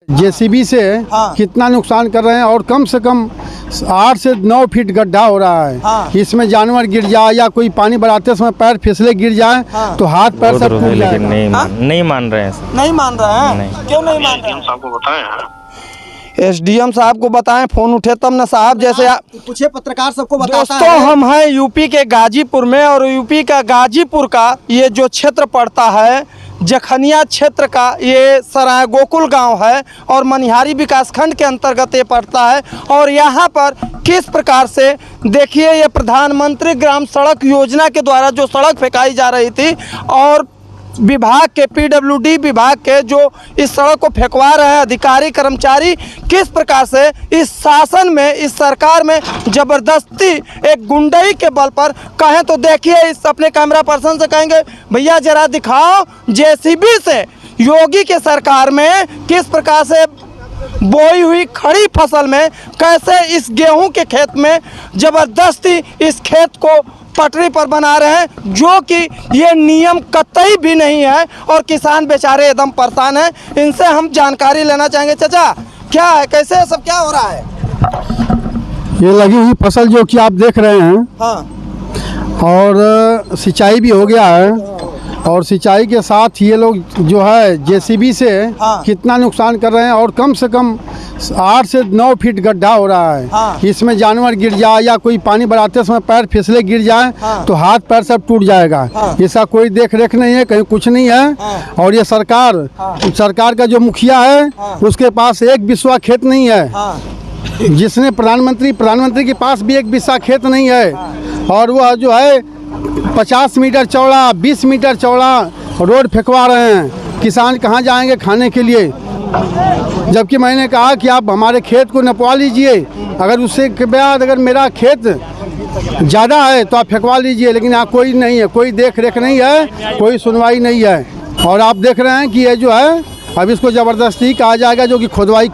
JCB से कितना नुकसान कर रहे हैं और कम से कम 8 से 9 फीट गड्ढा हो रहा है। इसमें जानवर गिर जाए या कोई पानी बढ़ाते समय पैर फिसले गिर जाए तो हाथ पैर सब टूट जाए। नहीं मान रहे हैं। नहीं मान रहे हैं? क्यों नहीं मान रहे हैं? एसडीएम साहब को बताएं, फोन उठे तब ना साहब। जैसे पूछे पत्रकार सबको बताता दोस्तों है। हम हैं यूपी के गाजीपुर में, और यूपी का गाजीपुर का ये जो क्षेत्र पड़ता है जखनिया क्षेत्र का, ये सराय गोकुल गांव है और मनिहारी विकासखंड के अंतर्गत ये पड़ता है। और यहाँ पर किस प्रकार से देखिए, ये प्रधानमंत्री ग्राम सड़क योजना के द्वारा जो सड़क फेंकाई जा रही थी और विभाग के पीडब्ल्यूडी विभाग के जो इस सड़क को फेंकवा रहे हैं अधिकारी कर्मचारी, किस प्रकार से इस शासन में, इस सरकार में जबरदस्ती एक गुंडई के बल पर कहें तो देखिए, इस अपने कैमरा पर्सन से कहेंगे भैया जरा दिखाओ जेसीबी से योगी के सरकार में किस प्रकार से बोई हुई खड़ी फसल में कैसे इस गेहूं के खेत में जबरदस्ती इस खेत को पटरी पर बना रहे हैं, जो कि ये नियम कतई भी नहीं है और किसान बेचारे एकदम परेशान हैं। इनसे हम जानकारी लेना चाहेंगे। चाचा क्या है, कैसे सब क्या हो रहा है? ये लगी हुई फसल जो कि आप देख रहे हैं, और सिंचाई भी हो गया है, और सिंचाई के साथ ये लोग जो है जेसीबी से कितना नुकसान कर रहे हैं और कम से कम 8 से 9 फीट गड्ढा हो रहा है। इसमें जानवर गिर जाए या कोई पानी बढ़ाते समय पैर फिसले गिर जाए तो हाथ पैर सब टूट जाएगा। इसका कोई देख रेख नहीं है, कहीं कुछ नहीं है। और ये सरकार का जो मुखिया है उसके पास एक बिस्वा खेत नहीं है, जिसने प्रधानमंत्री के पास भी एक बिस्वा खेत नहीं है। और वह जो है 50 मीटर चौड़ा 20 मीटर चौड़ा रोड फेंकवा रहे हैं। किसान कहाँ जाएंगे खाने के लिए? जबकि मैंने कहा कि आप हमारे खेत को नपवा लीजिए, अगर उससे के बाद अगर मेरा खेत ज़्यादा है तो आप फेंकवा लीजिए, लेकिन यहाँ कोई नहीं है, कोई देख रेख नहीं है, कोई सुनवाई नहीं है। और आप देख रहे हैं कि ये जो है अब इसको ज़बरदस्ती कहा जाएगा, जो कि खुदाई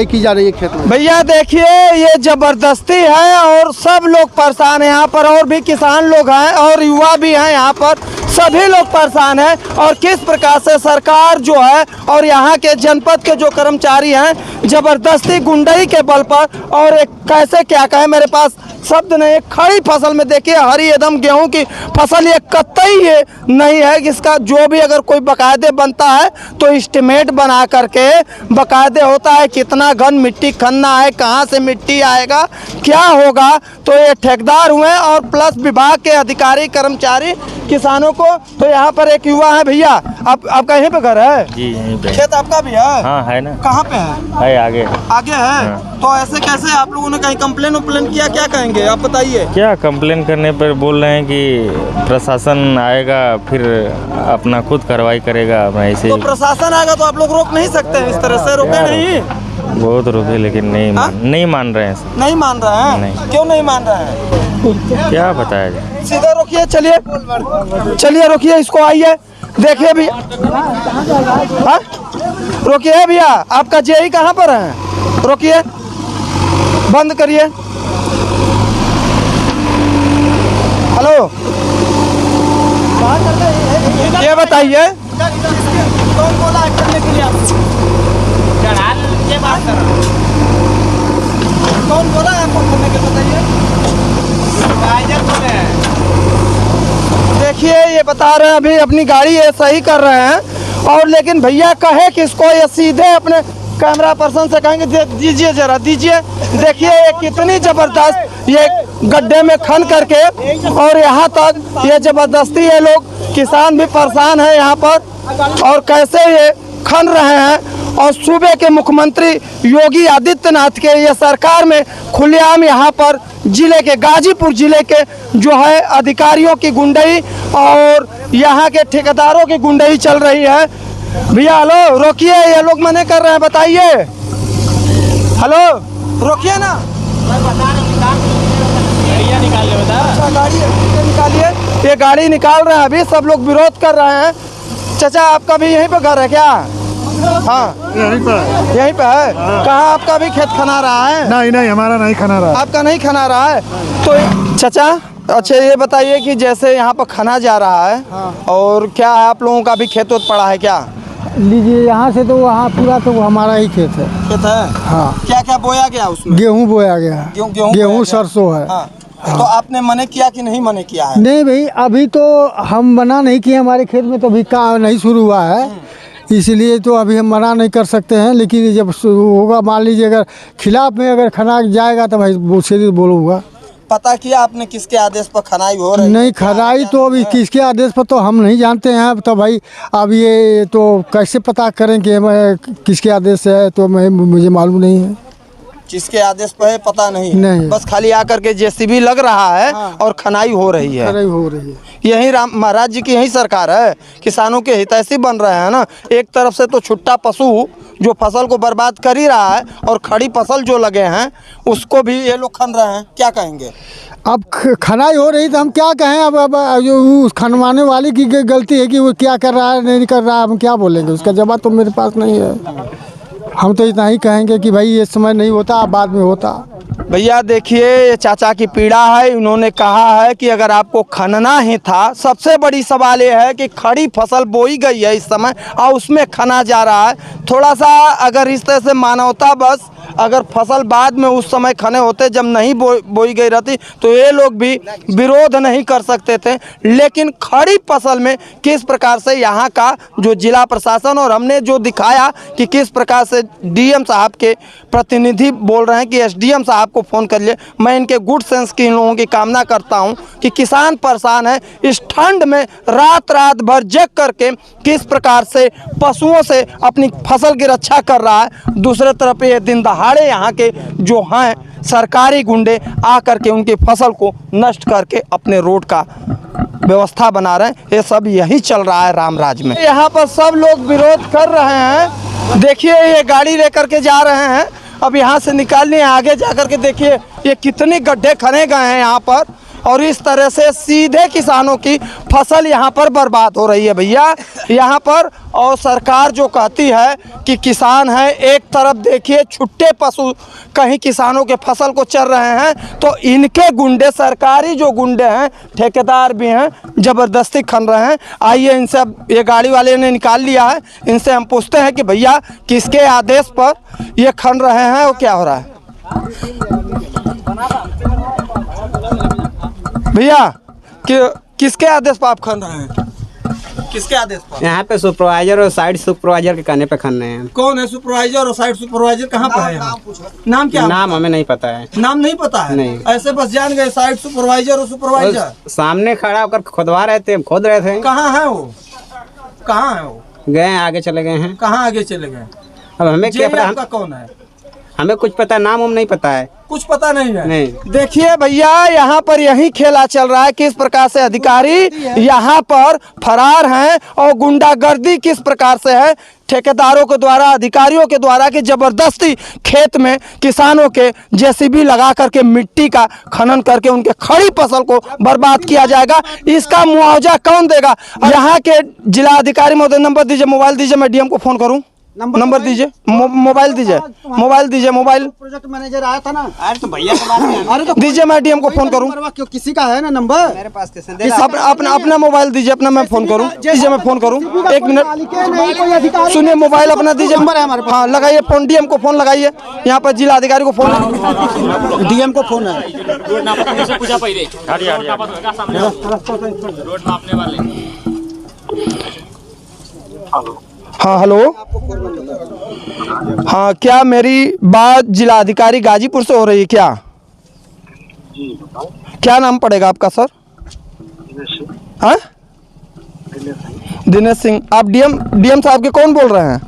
की जा रही है खेत में। भैया देखिए ये ज़बरदस्ती है और सब लोग परेशान हैं यहाँ पर, और भी किसान लोग हैं और युवा भी हैं यहाँ पर, सभी लोग परेशान हैं। और किस प्रकार से सरकार जो है और यहाँ के जनपद के जो कर्मचारी हैं ज़बरदस्ती गुंडई के बल पर, और एक कैसे क्या कहें, मेरे पास शब्द नहीं। खड़ी फसल में देखिए हरी एकदम गेहूं की फसल, ये कतई ये नहीं है। इसका जो भी अगर कोई बकायदे बनता है तो एस्टिमेट बना करके बकायदे होता है, कितना घन मिट्टी खनना है, कहां से मिट्टी आएगा, क्या होगा। तो ये ठेकेदार हुए और प्लस विभाग के अधिकारी कर्मचारी किसानों को। तो यहाँ पर एक युवा है भैया, आपका यहीं पे घर है? जी यहीं पे। खेत आपका भी है? हाँ है ना। कहाँ पे है? आगे है। हाँ। तो ऐसे कैसे आप लोगों ने कहीं कंप्लेन किया, क्या कहेंगे आप बताइए? क्या कंप्लेन करने पर बोल रहे हैं कि प्रशासन आएगा फिर अपना खुद कार्रवाई करेगा। ऐसे तो प्रशासन आएगा तो आप लोग रोक नहीं सकते, इस तरह से रोके नहीं? बहुत रोके लेकिन नहीं मान रहे हैं। नहीं मान रहे हैं? नहीं। क्यों नहीं मान रहे हैं? क्या बताया जाए। सीधा रोकिए, चलिए रोकिए इसको, आइए देखिए भैया, रोकिए भैया, आपका जेई कहाँ पर है? रोकिए, बंद करिए। हेलो, ये बताइए कौन बोला करने के लिए? कौन बोला है आपको करने के, बताइए। देखिए ये बता रहे हैं अभी अपनी गाड़ी ये सही कर रहे हैं, और लेकिन भैया कहे कि इसको ये सीधे अपने कैमरा पर्सन से कहेंगे दीजिए जरा दीजिए। देखिए ये कितनी जबरदस्त ये गड्ढे में खन करके, और यहाँ तक ये जबरदस्ती ये लोग किसान भी परेशान है यहाँ पर, और कैसे ये खन रहे हैं। और सूबे के मुख्यमंत्री योगी आदित्यनाथ के ये सरकार में खुलेआम यहाँ पर जिले के गाजीपुर जिले के जो है अधिकारियों की गुंडई और यहाँ के ठेकेदारों की गुंडई चल रही है। भैया हेलो, रोकिए, ये लोग मना कर रहे हैं, बताइए। हेलो, रोकिए ना, निकालिए। ये गाड़ी निकाल रहे हैं, अभी सब लोग विरोध कर रहे हैं। चाचा आपका भी यहीं पे घर है क्या? हाँ यहीं पे है। कहाँ आपका भी खेत खना रहा है? नहीं हमारा नहीं खना रहा। आपका नहीं खना रहा है? तो चाचा अच्छा ये बताइए कि जैसे यहाँ पर खना जा रहा है और क्या आप लोगों का भी खेत पड़ा है क्या? लीजिए यहाँ से तो वहाँ पूरा तो हमारा ही खेत है। खेत है। हाँ, क्या क्या बोया गया उसमें? गेहूँ बोया गया, गेहूं गेहूँ सरसों है। हाँ। तो आपने मने किया कि नहीं मने किया है? नहीं भाई, अभी तो हम मना नहीं किए, हमारे खेत में तो अभी काम नहीं शुरू हुआ है, इसलिए तो अभी हम मना नहीं कर सकते हैं। लेकिन जब शुरू होगा, मान लीजिए अगर खिलाफ में अगर खना जाएगा तो भाई उससे बोलूँगा। पता किया आपने किसके आदेश पर खनाई हो रही है? नहीं, खराई तो अभी किसके आदेश पर तो हम नहीं जानते हैं। तो भाई अब ये तो कैसे पता करें कि किसके आदेश से है, तो मुझे मालूम नहीं है। किसके आदेश पर है पता नहीं है। नहीं। बस खाली आकर के जेसीबी लग रहा है और खनाई हो रही है। खराई हो रही है। यही राम महाराज जी की यही सरकार है, किसानों के हितैषी बन रहे हैं ना। एक तरफ से तो छुट्टा पशु जो फसल को बर्बाद कर ही रहा है, और खड़ी फसल जो लगे हैं उसको भी ये लोग खन रहे हैं। क्या कहेंगे? अब खनाई हो रही तो हम क्या कहें। अब जो उस खनवाने वाले की गलती है कि वो क्या कर रहा है नहीं कर रहा है, हम क्या बोलेंगे, उसका जवाब तो मेरे पास नहीं है। हम तो इतना ही कहेंगे कि भाई ये समय नहीं होता, बाद में होता। भैया देखिए, ये चाचा की पीड़ा है। उन्होंने कहा है कि अगर आपको खनना ही था, सबसे बड़ी सवाल ये है कि खड़ी फसल बोई गई है इस समय और उसमें खना जा रहा है। थोड़ा सा अगर इस तरह से मानवता बस, अगर फसल बाद में उस समय खने होते जब नहीं बोई गई रहती तो ये लोग भी विरोध नहीं कर सकते थे। लेकिन खड़ी फसल में किस प्रकार से यहाँ का जो जिला प्रशासन, और हमने जो दिखाया कि किस प्रकार से डीएम साहब के प्रतिनिधि बोल रहे हैं कि एसडीएम साहब को फ़ोन कर लिए। मैं इनके गुड सेंस की इन लोगों की कामना करता हूँ कि किसान परेशान है इस ठंड में, रात भर जग करके किस प्रकार से पशुओं से अपनी फसल की रक्षा कर रहा है। दूसरे तरफ ये दिन दहाड़े यहाँ के जो हैं सरकारी गुंडे आकर के उनकी फसल को नष्ट करके अपने रोड का व्यवस्था बना रहे हैं। ये सब यही चल रहा है रामराज में। यहाँ पर सब लोग विरोध कर रहे हैं। देखिए ये गाड़ी लेकर के जा रहे हैं, अब यहाँ से निकालने आगे जाकर के देखिए ये कितने गड्ढे खने गए हैं यहाँ पर, और इस तरह से सीधे किसानों की फसल यहाँ पर बर्बाद हो रही है भैया यहाँ पर। और सरकार जो कहती है कि किसान है, एक तरफ देखिए छुट्टे पशु कहीं किसानों के फसल को चर रहे हैं, तो इनके गुंडे, सरकारी जो गुंडे हैं, ठेकेदार भी हैं, ज़बरदस्ती खन रहे हैं। आइए इनसे, अब ये गाड़ी वाले ने निकाल लिया है, इनसे हम पूछते हैं कि भैया किसके आदेश पर ये खन रहे हैं और क्या हो रहा है। भैया किसके आदेश पर आप खन रहे हैं? किसके आदेश पर? यहाँ पे सुपरवाइजर और साइड सुपरवाइजर के कहने पे खन रहे हैं। कौन है सुपरवाइजर और साइड सुपरवाइजर? कहाँ पर है? नाम क्या? नाम हमें नहीं पता है। नाम नहीं पता है? नहीं। ऐसे बस जान गए साइड सुपरवाइजर और सुपरवाइजर। सामने खड़ा होकर खुदवा रहे थे, खोद रहे थे। कहाँ है वो? कहाँ है वो? गए आगे चले गए हैं। कहाँ आगे चले गए? अब हमें क्या पता, आपका कौन है? हमें कुछ पता, नाम हम नहीं पता है। कुछ पता नहीं है? नहीं। देखिए भैया यहाँ पर यही खेला चल रहा है, किस प्रकार से अधिकारी यहाँ पर फरार हैं और गुंडागर्दी किस प्रकार से है ठेकेदारों के द्वारा, अधिकारियों के द्वारा, कि जबरदस्ती खेत में किसानों के जेसीबी लगा करके मिट्टी का खनन करके उनके खड़ी फसल को बर्बाद किया जाएगा। इसका मुआवजा कौन देगा? यहाँ के जिला अधिकारी महोदय, नंबर दीजिए, मोबाइल दीजिए, मैं डीएम को फोन करूँ। नंबर दीजिए, मोबाइल दीजिए, मोबाइल प्रोजेक्ट मैनेजर आया था ना। अरे तो भैया से बात नहीं, अरे तो दीजिए, मैं डीएम को फोन करूं। क्यों, किसी का है ना नंबर? मेरे पास अपना मोबाइल दीजिए, अपना मैं फोन करूं। दीजिए, मैं फोन करूं, एक मिनट सुनिए, मोबाइल अपना दीजिए। नंबर है हमारे पास। हाँ लगाइए फोन, डीएम को फोन लगाइए, यहाँ पर जिला अधिकारी को फोन, डीएम को फोन है। हाँ हेलो, हाँ क्या मेरी बात जिला अधिकारी गाजीपुर से हो रही है क्या? क्या नाम पड़ेगा आपका सर? हाँ, दिनेश सिंह। आप डीएम साहब के कौन बोल रहे हैं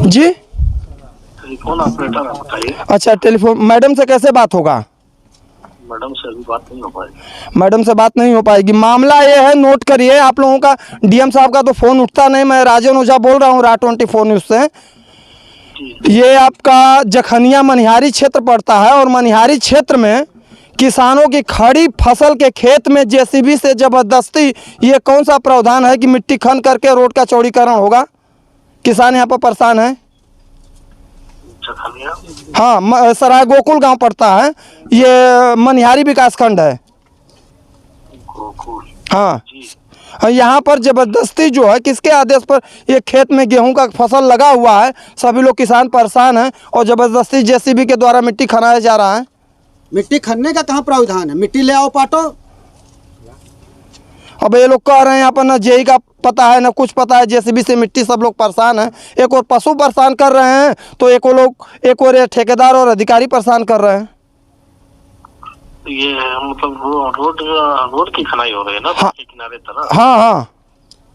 जी? टेलीफोन ऑपरेटर है, बताइए। अच्छा टेलीफोन, मैडम से कैसे बात होगा? मैडम से अभी बात नहीं हो पाएगी। मैडम से बात नहीं हो पाएगी। मामला ये है, नोट करिए आप लोगों का, डीएम साहब का तो फ़ोन उठता नहीं। मैं राजन ओझा बोल रहा हूँ, RA24 न्यूज़ से। ये आपका जखनिया मनिहारी क्षेत्र पड़ता है, और मनिहारी क्षेत्र में किसानों की खड़ी फसल के खेत में जेसीबी से ज़बरदस्ती, ये कौन सा प्रावधान है कि मिट्टी खन करके रोड का चौड़ीकरण होगा? किसान यहाँ पर परेशान है। हाँ, सराय गोकुल गांव पड़ता है, ये मनिहारी विकास खंड है। गोकुल। हाँ, और यहाँ पर ज़बरदस्ती जो है किसके आदेश पर ये खेत में गेहूं का फसल लगा हुआ है, सभी लोग किसान परेशान हैं और ज़बरदस्ती जेसीबी के द्वारा मिट्टी खनाया जा रहा है। मिट्टी खनने का कहाँ प्रावधान है? मिट्टी ले आओ पाटो। अब ये लोग कह रहे हैं यहाँ पर ना जेई का पता है ना कुछ पता है, जेसीबी से मिट्टी सब लोग परेशान हैं। एक और पशु परेशान कर रहे हैं तो एक और ये ठेकेदार और अधिकारी परेशान कर रहे हैं। ये मतलब रोड की खनाई हो रही है ना, हाँ। के किनारे तरह। हाँ,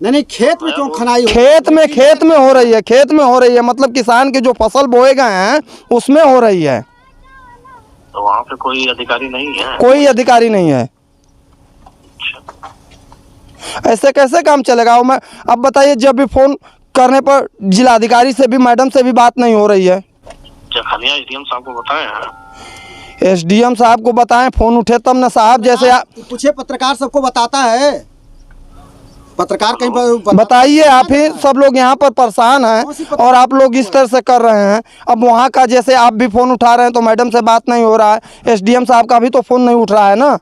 नहीं खेत में क्यों खनाई हो? खेत में हो रही है, खेत में हो रही है, मतलब किसान के जो फसल बोए गए हैं उसमें हो रही है। तो वहाँ पे कोई अधिकारी नहीं है? कोई अधिकारी नहीं है। ऐसे कैसे काम चलेगा? मैं अब बताइए, जब भी फोन करने पर जिलाधिकारी से भी मैडम से भी बात नहीं हो रही है। जखनिया एसडीएम साहब को बताए हैं? एसडीएम साहब को बताएं, फोन उठे तब ना साहब। जैसे पूछे, पत्रकार सबको बताता है, पत्रकार कहीं पर बताइए आप ही, सब लोग यहाँ पर परेशान हैं और आप लोग इस तरह से कर रहे हैं। अब वहाँ का जैसे आप भी फ़ोन उठा रहे हैं तो मैडम से बात नहीं हो रहा है, एसडीएम साहब का भी तो फ़ोन नहीं उठ रहा है ना।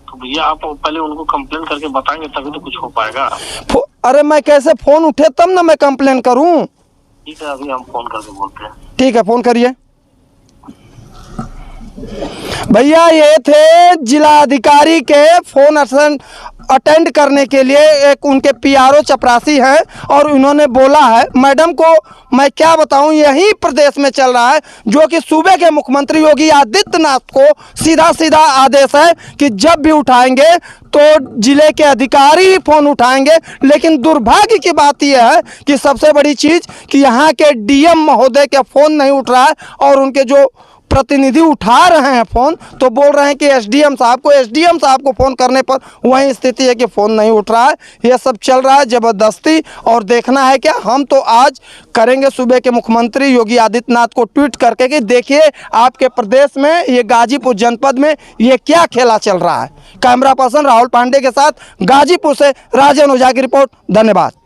तो भैया आप पहले उनको कंप्लेन करके बताएंगे तभी तो कुछ हो पाएगा। अरे मैं कैसे फ़ोन उठे तब ना मैं कंप्लेन करूँ। ठीक है, अभी हम फोन करके बोलते हैं। ठीक है, फ़ोन करिए। भैया ये थे जिलाधिकारी के फ़ोन अटेंड करने के लिए, एक उनके पीआरओ चपरासी हैं और उन्होंने बोला है मैडम को, मैं क्या बताऊं, यही प्रदेश में चल रहा है जो कि सूबे के मुख्यमंत्री योगी आदित्यनाथ को सीधा सीधा आदेश है कि जब भी उठाएंगे तो जिले के अधिकारी ही फ़ोन उठाएंगे। लेकिन दुर्भाग्य की बात यह है कि सबसे बड़ी चीज़ कि यहाँ के डीएम महोदय के फ़ोन नहीं उठ रहा है और उनके जो प्रतिनिधि उठा रहे हैं फ़ोन तो बोल रहे हैं कि एसडीएम साहब को फ़ोन करने पर वही स्थिति है कि फ़ोन नहीं उठ रहा है। ये सब चल रहा है ज़बरदस्ती। और देखना है क्या, हम तो आज करेंगे सूबे के मुख्यमंत्री योगी आदित्यनाथ को ट्वीट करके कि देखिए आपके प्रदेश में, ये गाजीपुर जनपद में ये क्या खेला चल रहा है। कैमरा पर्सन राहुल पांडे के साथ गाजीपुर से राजन ओझा की रिपोर्ट। धन्यवाद।